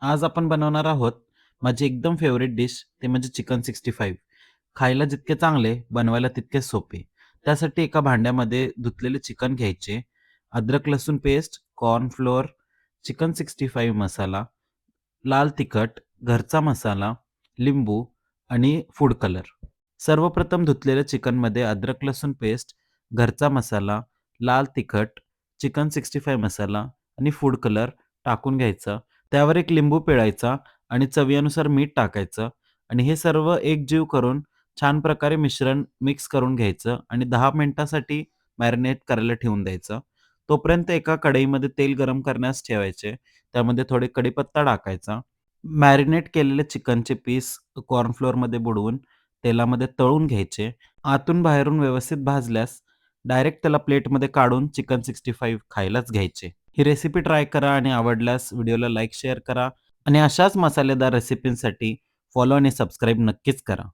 आज आपण बनवणार आहोत माझी एकदम फेवरेट डिश ते म्हणजे चिकन 65. खायला जितके चांगले, बनवायला तितकेच सोपे. त्यासाठी एका भांड्यामध्ये धुतलेले चिकन घ्यायचे, अद्रक लसूण पेस्ट, कॉर्न फ्लोअर, चिकन 65 मसाला, लाल तिखट, घरचा मसाला, लिंबू आणि फूड कलर. सर्वप्रथम धुतलेल्या चिकनमध्ये अद्रक लसूण पेस्ट, घरचा मसाला, लाल तिखट, चिकन 65 मसाला आणि फूड कलर टाकून घ्यायचं. त्यावर एक लिंबू पिळायचा आणि चवीनुसार मीठ टाकायचं आणि हे सर्व एकजीव करून छान प्रकारे मिश्रण मिक्स करून घ्यायचं आणि 10 मिनिटासाठी मॅरिनेट करायला ठेवून द्यायचं. तोपर्यंत एका कढईमध्ये तेल गरम करण्यास ठेवायचे. त्यामध्ये थोडे कढीपत्ता टाकायचा. मॅरिनेट केलेले चिकनचे पीस कॉर्नफ्लोअरमध्ये बुडवून तेलामध्ये तळून घ्यायचे. आतून बाहेरून व्यवस्थित भाजल्यास डायरेक्ट त्याला प्लेटमध्ये काढून चिकन 65 खायलाच घ्यायचे. ही रेसिपी ट्राय करा आणि आवडल्यास व्हिडिओला लाईक, शेअर करा आणि अशाच मसालेदार रेसिपींसाठी फॉलो आणि सबस्क्राईब नक्कीच करा.